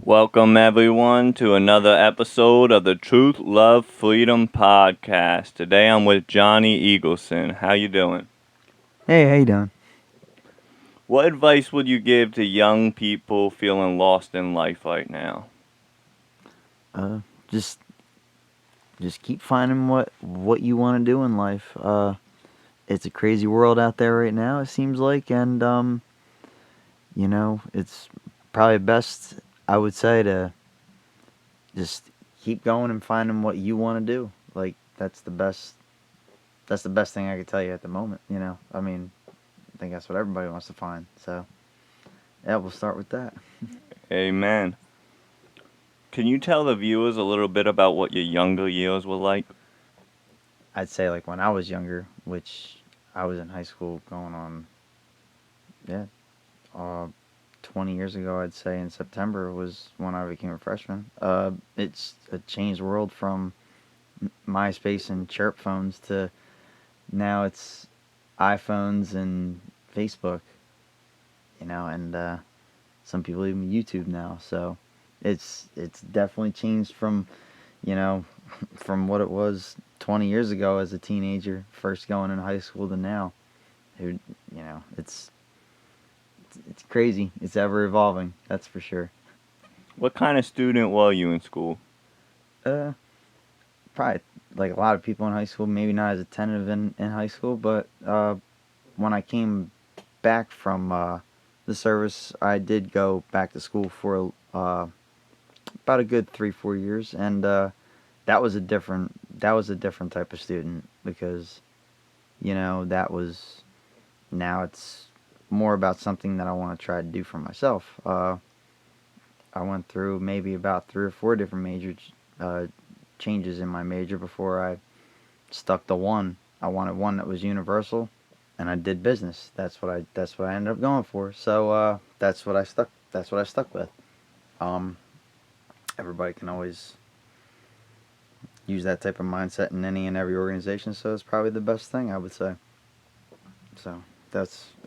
Welcome everyone to another episode of the Truth, Love, Freedom podcast. Today I'm with Johnny Eagleton. How you doing? Hey, how you doing? What advice would you give to young people feeling lost in life right now? Uh, just just keep finding what you want to do in life. It's a crazy world out there right now. It seems like, and it's probably best, I would say, to just keep going and finding what you want to do. Like that's the best. That's the best thing I could tell you at the moment. I mean, I think that's what everybody wants to find. So yeah, we'll start with that. Amen. Can you tell the viewers a little bit about what your younger years were like? I'd say like when I was younger, which I was in high school, going on, yeah, uh, 20 years ago, I'd say in September was when I became a freshman. It's a changed world from MySpace and chirp phones to now it's iPhones and Facebook, and some people even YouTube now. So it's definitely changed from, you know, from what it was 20 years ago as a teenager, first going in high school to now. It, it's crazy. It's ever evolving. That's for sure. What kind of student were you in school? Uh, Probably like a lot of people in high school, maybe not as attentive in high school, but when I came back from the service, I did go back to school for about a good 3 4 years, and that was a different type of student because that was now it's more about something that I want to try to do for myself. I went through maybe about 3 or 4 different major uh, changes in my major before I stuck to one. I wanted one that was universal, and I did business. That's what I ended up going for. So That's what I stuck with. Um, Everybody can always use that type of mindset in any and every organization. So it's probably the best thing I would say. So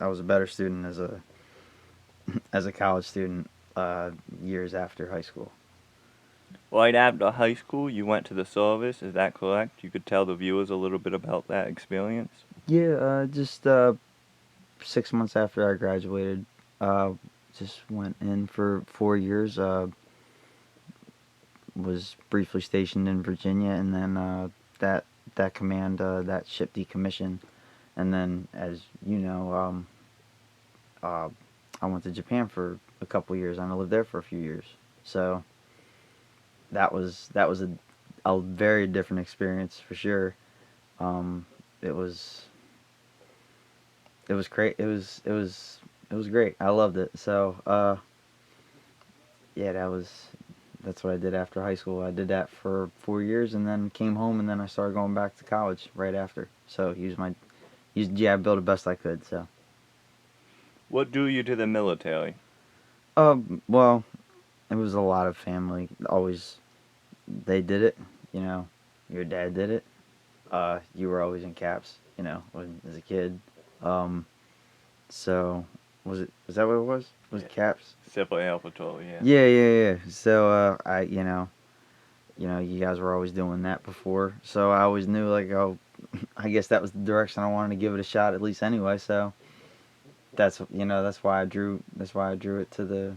I was a better student as a college student years after high school. Right after high school, you went to the service, is that correct? You could tell the viewers a little bit about that experience? Yeah, just 6 months after I graduated, uh, just went in for 4 years. Was briefly stationed in Virginia, and then that that command that ship decommissioned, and then as you know, uh, I went to Japan for a couple years, and I lived there for a few years. So that was a very different experience for sure. Um, it was it was great. It was great. I loved it. So yeah, that's what I did after high school. I did that for 4 years, and then came home, and then I started going back to college right after. So used jab bill the best I could. So What drew you to the military? well, it was a lot of family. Always they did it. You know, your dad did it. You were always in caps. When as a kid. Um, so was that what it was? Was Yeah. it caps? Civil Air Patrol, yeah. Yeah, yeah, yeah. So you guys were always doing that before. So I always knew like, oh, I guess that was the direction I wanted to give it a shot at least anyway. So that's why I drew it to the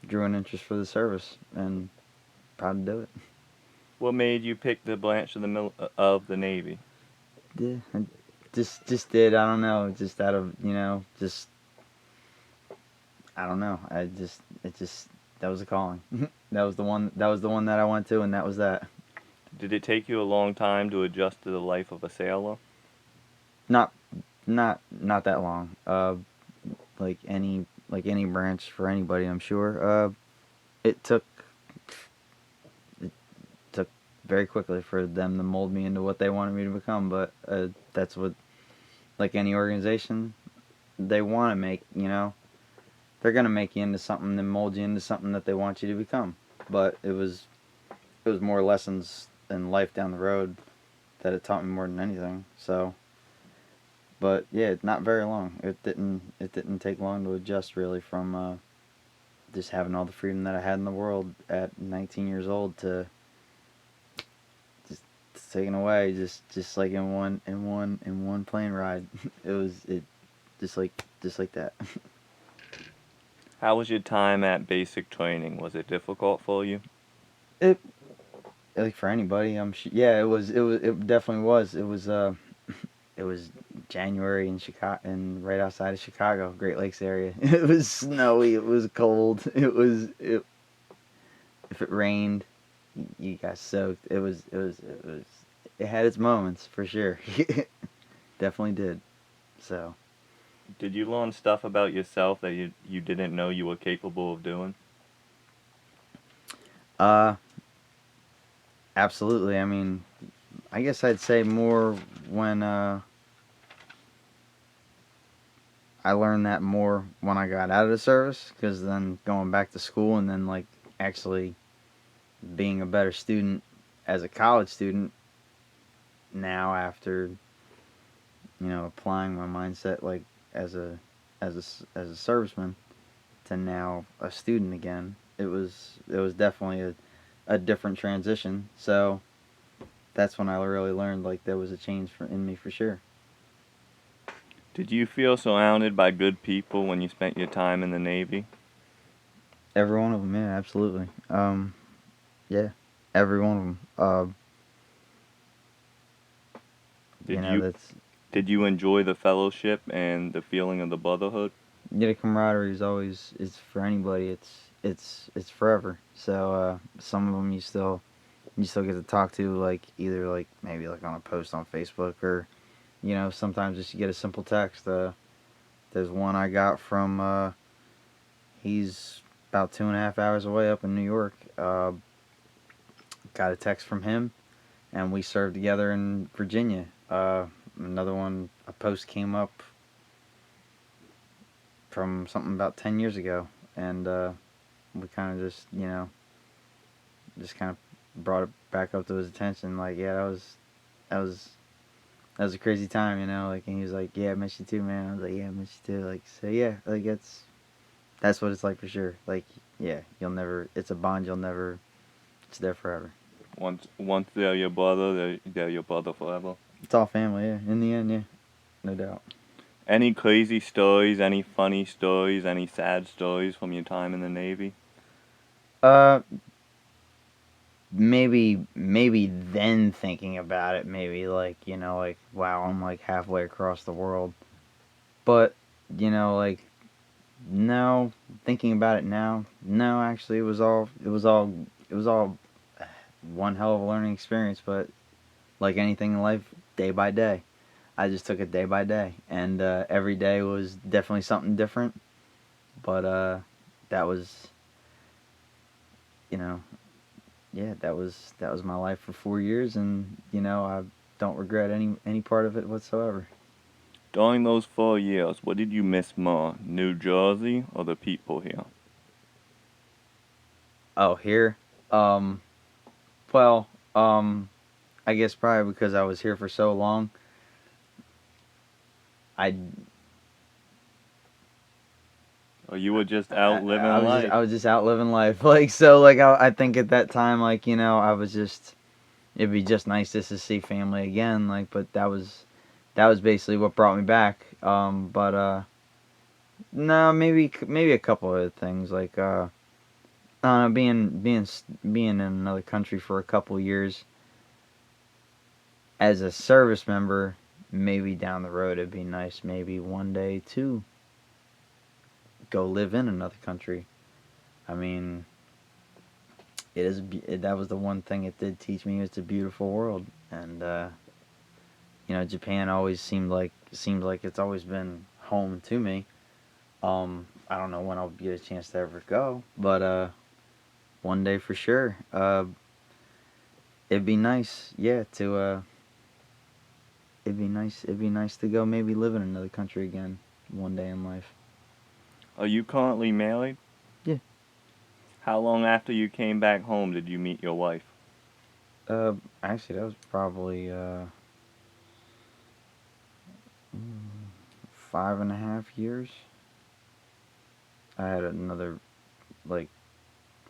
drew an interest for the service and proud to do it. What made you pick the branch of of the Navy? Yeah, I just did. I don't know. Just out of just I don't know. It just that was a calling. That was the one that I went to, and that was that. Did it take you a long time to adjust to the life of a sailor? Not not that long. Like any branch for anybody, I'm sure. It took very quickly for them to mold me into what they wanted me to become, but that's what, like any organization, they want to make. They're gonna make you into something and mold you into something that they want you to become. But it was more lessons in life down the road that it taught me more than anything. So, but yeah, not very long. It didn't take long to adjust really from just having all the freedom that I had in the world at 19 years old to just taken away, just like in one plane ride. It just like that. How was your time at basic training? Was it difficult for you? It like for anybody, yeah, it definitely was. It was January in Chicago, and right outside of Chicago, Great Lakes area. It was snowy. It was cold. If it rained, you got soaked. It had its moments for sure. Definitely did. So, Did you learn stuff about yourself that you didn't know you were capable of doing? uh, absolutely. I mean, I guess I'd say more when I learned that more when I got out of the service, because then going back to school and then like actually being a better student as a college student now after applying my mindset like as a serviceman to now a student again. It was definitely a different transition. So that's when I really learned like there was a change in me for sure. Did you feel surrounded by good people when you spent your time in the Navy? Every one of them, yeah, absolutely. Yeah, every one of them. Did you That's did you enjoy the fellowship and the feeling of the brotherhood? the camaraderie is always is for anybody. It's forever. So some of them you still get to talk to, like either like maybe like on a post on Facebook, or sometimes just you get a simple text. There's one I got from he's about 2.5 hours away up in New York. Got a text from him, and we served together in Virginia. Another one, a post came up from something about 10 years ago, and we kind of just kind of brought it back up to his attention. Like, yeah, that was that was a crazy time, Like, and he was like, "Yeah, I miss you too, man." I was like, "Yeah, I miss you too." Like, so yeah, like that's what it's like for sure. Like, yeah, you'll never. It's a bond you'll never. It's there forever. Once they're your brother, they're your brother forever. It's all family, yeah. In the end, yeah, no doubt. Any crazy stories, any funny stories, any sad stories from your time in the Navy? Uh, maybe then thinking about it, maybe like like wow, I'm like halfway across the world. But like no, thinking about it now, no, actually, it was all one hell of a learning experience. But like anything in life, day by day, I just took it day by day, and every day was definitely something different. But that was, you know, yeah, that was my life for 4 years, and I don't regret any part of it whatsoever. During those 4 years, what did you miss more, New Jersey or the people here? Oh, here, um, well, I guess probably because I was here for so long, I Or you were just I, out I living was just life? I was just out living life. Like so, like I think at that time, like I was just it'd be just nice just to see family again. Like, but that was basically what brought me back. But no, maybe a couple other things like being in another country for a couple years as a service member. Maybe down the road it'd be nice. Maybe one day to go live in another country. I mean, that was the one thing it did teach me. It's a beautiful world, and Japan always seems like it's always been home to me. I don't know when I'll get a chance to ever go, but one day for sure. It'd be nice, yeah. It'd be nice to go maybe live in another country again one day in life. Are you currently married? Yeah. How long after you came back home did you meet your wife? Uh, Actually, that was probably 5.5 years. I had another like,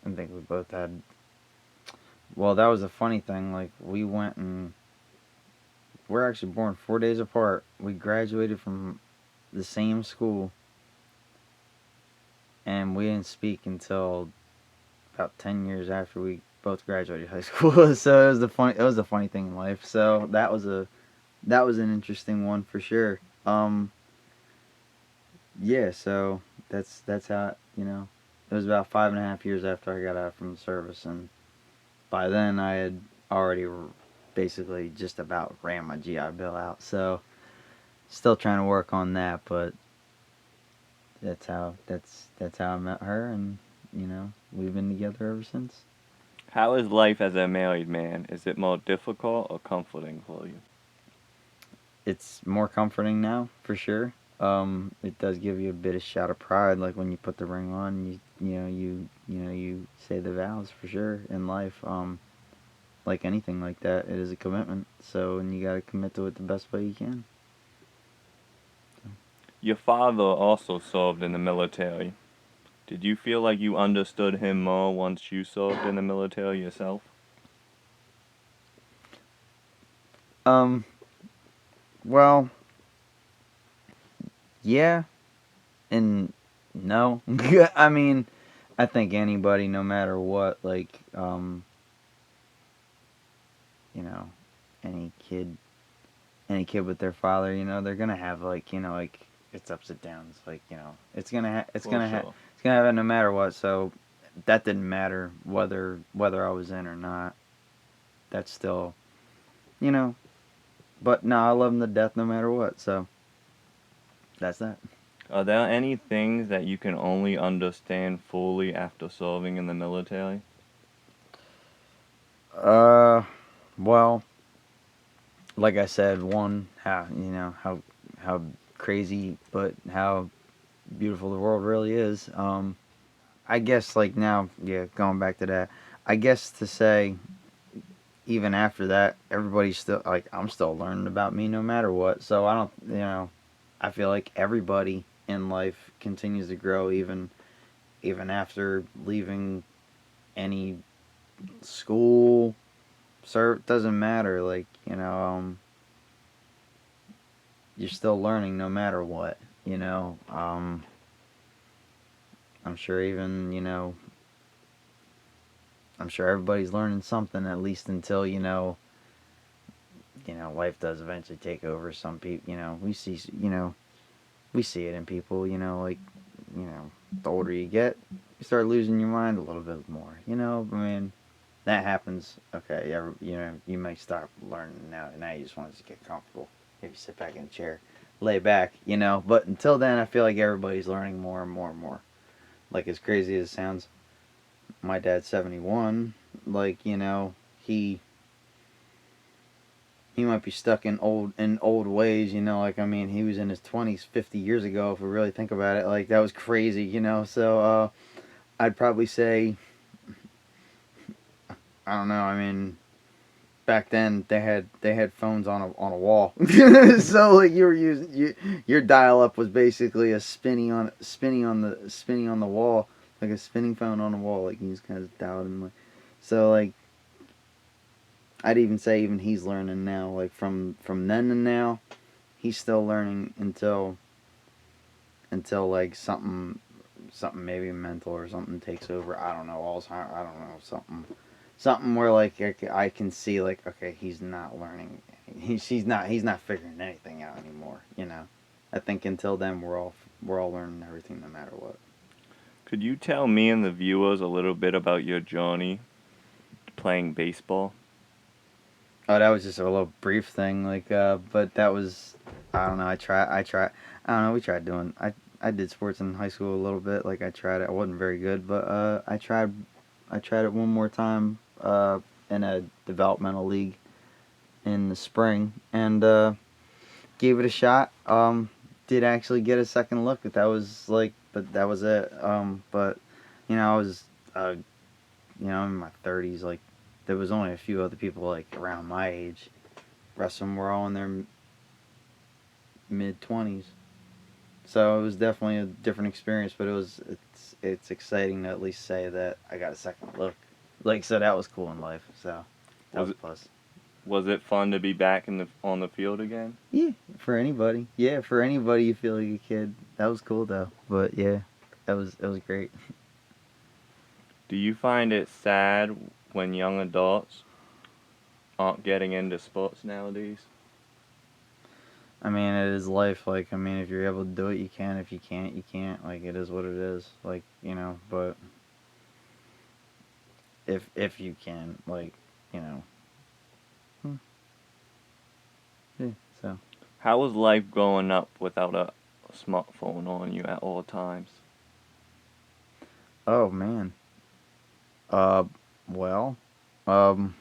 I think we both had. Well, that was a funny thing. Like, we went and we're actually born 4 days apart. We graduated from the same school, and we didn't speak until about 10 years after we both graduated high school. So it was a funny thing in life. So that was an interesting one for sure. Yeah. So that's how it was about 5.5 years after I got out from the service, and by then I had already basically just about ran my GI Bill out. So still trying to work on that, but that's how I met her, and we've been together ever since. How is life as a married man? Is it more difficult or comforting for you? It's more comforting now for sure. It does give you a bit of shout of pride, like when you put the ring on, you say the vows for sure in life. Like anything like that, it is a commitment. So, and you got to commit to it the best way you can. Your father also served in the military. Did you feel like you understood him more once you served in the military yourself? Um, well, yeah, and no. I mean, I think anybody, no matter what, like, you know, any kid, any kid with their father, they're gonna have like, like it's ups and downs. Like, For sure. it's gonna have it no matter what. So that didn't matter whether I was in or not. That's still, you know. But no, I love him to death no matter what. So that's that. Are there any things that you can only understand fully after serving in the military? Uh, well, like I said, one, how crazy, but how beautiful the world really is. I guess like now, yeah, going back to that, I guess to say even after that, everybody's still like I'm still learning about me no matter what. So I don't, I feel like everybody in life continues to grow even after leaving any school. Sir, doesn't matter. Like you're still learning no matter what. I'm sure even I'm sure everybody's learning something at least until life does eventually take over some people. We see it in people. Like the older you get, you start losing your mind a little bit more. I mean, that happens. Okay, you might start learning now. Now you just want to just get comfortable. Maybe sit back in a chair, lay back. But until then, I feel like everybody's learning more and more and more. Like as crazy as it sounds, my dad's 71. Like he might be stuck in old ways. Like I mean, he was in his 20s 50 years ago. If we really think about it, like that was crazy. So I'd probably say I don't know. I mean, back then they had phones on a wall, so like you were using your dial up was basically a spinning on the wall, like a spinning phone on the wall. Like you just kind of dialed in. Like, so like I'd even say even he's learning now. Like from then to now, he's still learning until like something maybe mental or something takes over. I don't know. Alzheimer's. I don't know something where like I can see like okay he's not learning. He's not figuring anything out anymore. I think until then we're all learning everything no matter what. Could you tell me and the viewers a little bit about your journey playing baseball? Oh, that was just a little brief thing, like, but that was, I don't know. I don't know. We tried doing. I did sports in high school a little bit. Like I tried it. I wasn't very good, but I tried it one more time in a developmental league in the spring and gave it a shot. Did actually get a second look, but that was it. But I was in my 30s. Like there was only a few other people like around my age. The rest of them were all in their mid 20s. So it was definitely a different experience, but it's exciting to at least say that I got a second look. Like so that was cool in life. So that Was was a it plus. was it fun to be back in the on the field again? Yeah, for anybody. Yeah, for anybody you feel like a kid. That was cool though. But yeah, it was great. Do you find it sad when young adults aren't getting into sports nowadays? I mean, it is life. Like, I mean, if you're able to do it, you can. If you can't, you can't. Like, it is what it is. Like, but if you can, like, you know, hmm, yeah. So, How was life growing up without a smartphone on you at all times? oh man. Uh, well, um,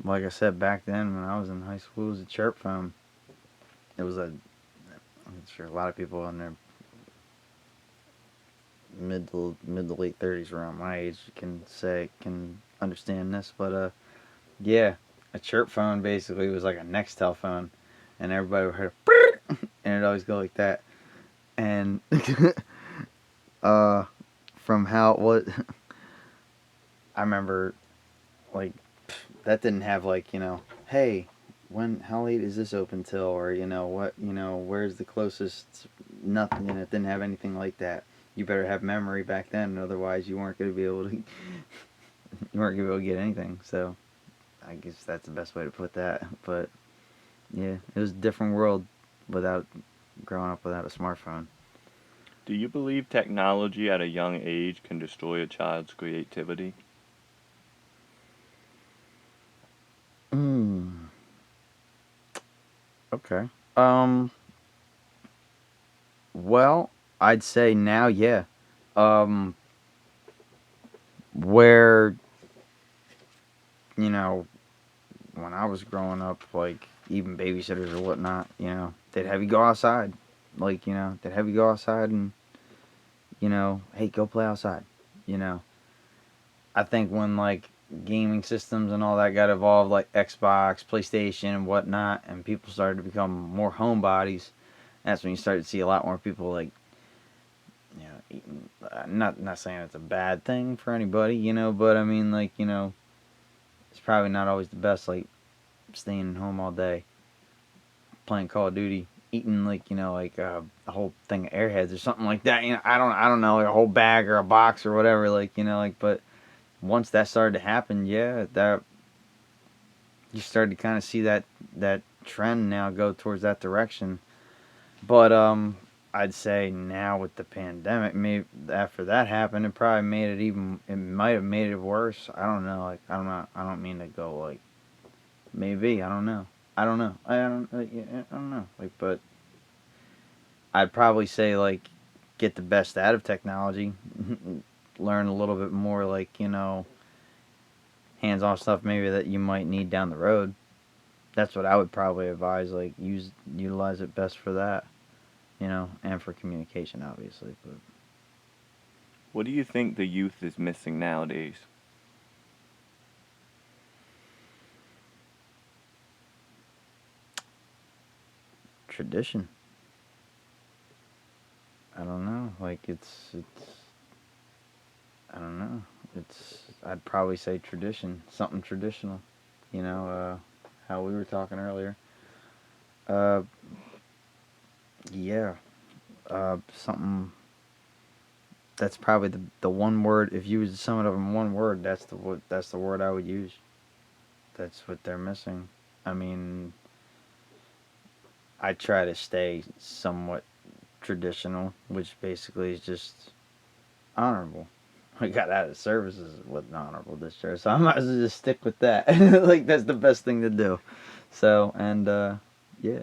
like I said back then when I was in high school, it was a chirp phone. It was a. I'm sure a lot of people in their mid to late 30s around my age can understand this, but yeah, a chirp phone basically was like a Nextel phone, and everybody would hear and it'd always go like that. And uh, from how what I remember, like that didn't have like hey, how late is this open till, or what where's the closest nothing, and it didn't have anything like that. You better have memory back then, otherwise you weren't going to be able to you weren't going to be able to get anything. So I guess that's the best way to put that. But yeah, it was a different world without growing up without a smartphone. Do you believe technology at a young age can destroy a child's creativity? Mm, okay. Um. Well, I'd say now, yeah. Um. Where you know when I was growing up, like even babysitters or whatnot, they'd have you go outside, like they'd have you go outside and hey, go play outside. You know, I think when like gaming systems and all that got evolved, like Xbox, PlayStation, and whatnot, and people started to become more homebodies, that's when you started to see a lot more people like eating. Not saying it's a bad thing for anybody, but I mean like it's probably not always the best, like staying home all day playing Call of Duty, eating like like a whole thing of Airheads or something like that. I don't know, like a whole bag or a box or whatever, like like. But once that started to happen, yeah, that you started to kind of see that trend now go towards that direction. But I'd say now with the pandemic, maybe after that happened, it probably made it even. It might have made it worse. I don't know. Like I don't know. I don't mean to go like maybe. I don't know. I don't know. I don't. Yeah, I don't know. Like, but I'd probably say like get the best out of technology, learn a little bit more like hands-on stuff maybe that you might need down the road. That's what I would probably advise. Like utilize it best for that, and for communication obviously. But What do you think the youth is missing nowadays? tradition. I don't know. Like it's I don't know. I'd probably say tradition, something traditional. How we were talking earlier. Uh, yeah. Something that's probably the one word. If you was to sum it up in one word, that's the word I would use. That's what they're missing. I mean, I try to stay somewhat traditional, which basically is just honorable. I got out of services with an honorable discharge, so I might as well just stick with that. Like that's the best thing to do. So and yeah,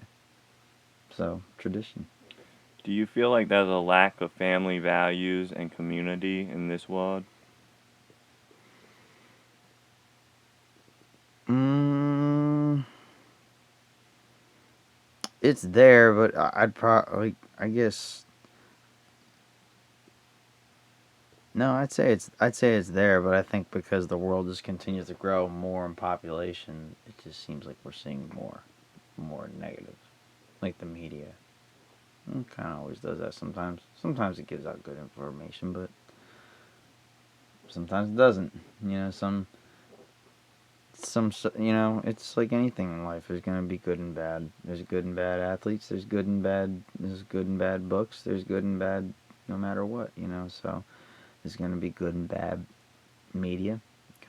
so tradition. Do you feel like there's a lack of family values and community in this world? Mm, it's there, but I'd probably, I guess, no, I'd say it's there, but I think because the world just continues to grow more in population, it just seems like we're seeing more negative, like the media. It kind of always does that sometimes. Sometimes it gives out good information, but sometimes it doesn't. You know, it's like anything in life. There's gonna be good and bad. There's good and bad athletes. There's good and bad. There's good and bad books. There's good and bad, no matter what. So there's gonna be good and bad media.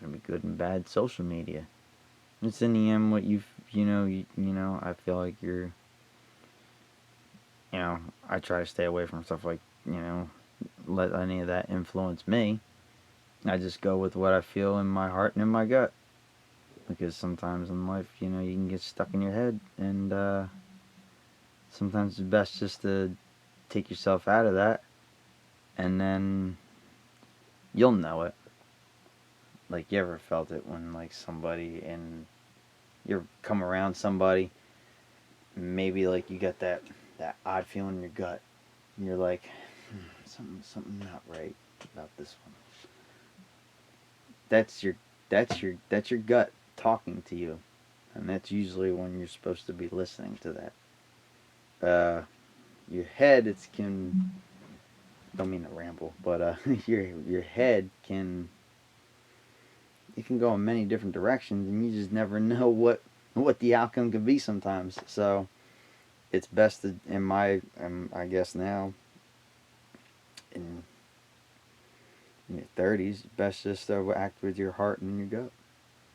Gonna be good and bad social media. It's in the end what I feel like I try to stay away from stuff like let any of that influence me. I just go with what I feel in my heart and in my gut. Because sometimes in life, you can get stuck in your head, and sometimes it's best just to take yourself out of that, and then you'll know it. Like, you ever felt it when, like, somebody, and you come around somebody, maybe, like, you get that odd feeling in your gut, and you're like, something not right about this one. That's your gut talking to you, and that's usually when you're supposed to be listening to that. Your head, don't mean to ramble, but your head it can go in many different directions, and you just never know what the outcome could be sometimes. So it's best to, I guess now, in your 30s, best just to act with your heart and your gut.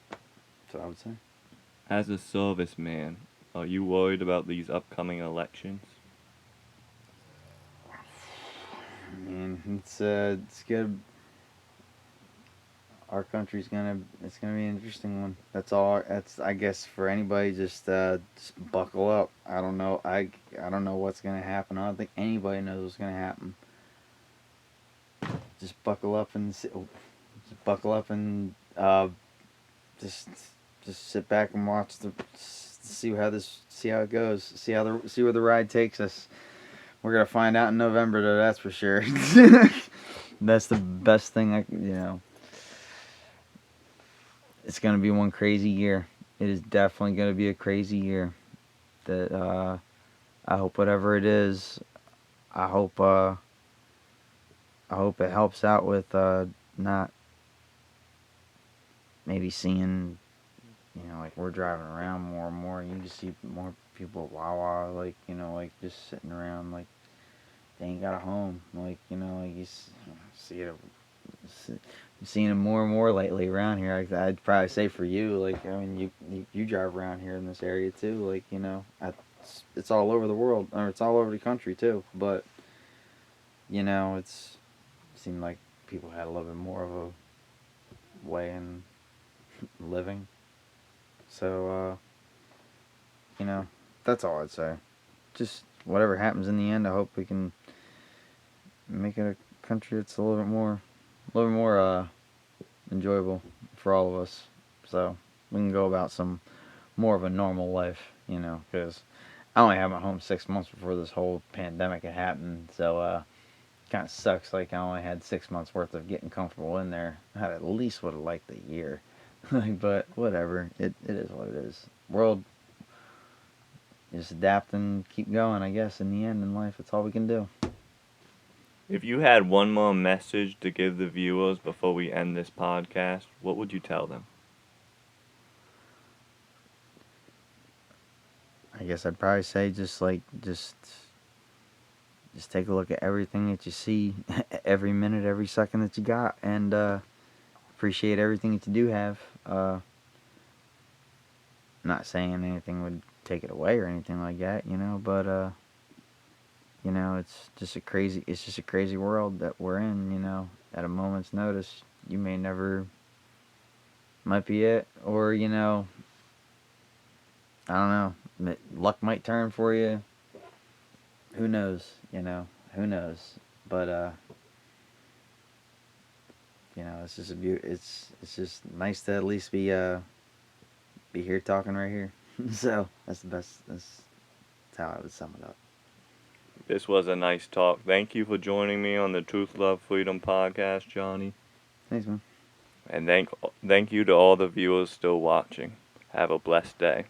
That's what I would say. As a serviceman, are you worried about these upcoming elections? I mean, it's good. Our country's it's gonna be an interesting one. That's all. That's, I guess, for anybody. Just buckle up. I don't know. I don't know what's gonna happen. I don't think anybody knows what's gonna happen. Just buckle up and just just sit back and watch see how it goes. See where the ride takes us. We're gonna find out in November, though. That's for sure. That's the best thing. It's gonna be one crazy year. It is definitely gonna be a crazy year. That I hope whatever it is, I hope I hope it helps out with not maybe seeing, like, we're driving around more and more, and you just see more people at Wawa, like, like, just sitting around, like, they ain't got a home, like, like, see it. I'm seeing them more and more lately around here. I'd probably say for you, like, I mean, you drive around here in this area too, like, it's all over the world, or it's all over the country too. But it seemed like people had a little bit more of a way in living. So that's all I'd say. Just whatever happens in the end, I hope we can make it a country that's a little bit more enjoyable for all of us, so we can go about some more of a normal life, because I only had my home 6 months before this whole pandemic had happened, so kind of sucks. Like, I only had 6 months worth of getting comfortable in there. I at least would have liked a year, but whatever. It is what it is. World, just adapt and keep going. I guess in the end, in life, it's all we can do. If you had one more message to give the viewers before we end this podcast, what would you tell them? I guess I'd probably say just take a look at everything that you see, every minute, every second that you got, and appreciate everything that you do have. Not saying anything would take it away or anything like that, but it's just a crazy world that we're in. At a moment's notice, you might be it, or I don't know, luck might turn for you. Who knows? Who knows? But it's just it's just nice to at least be here talking right here. So that's the best. That's how I would sum it up. This was a nice talk. Thank you for joining me on the Truth, Love, Freedom podcast, Johnny. Thanks, man. And thank you to all the viewers still watching. Have a blessed day.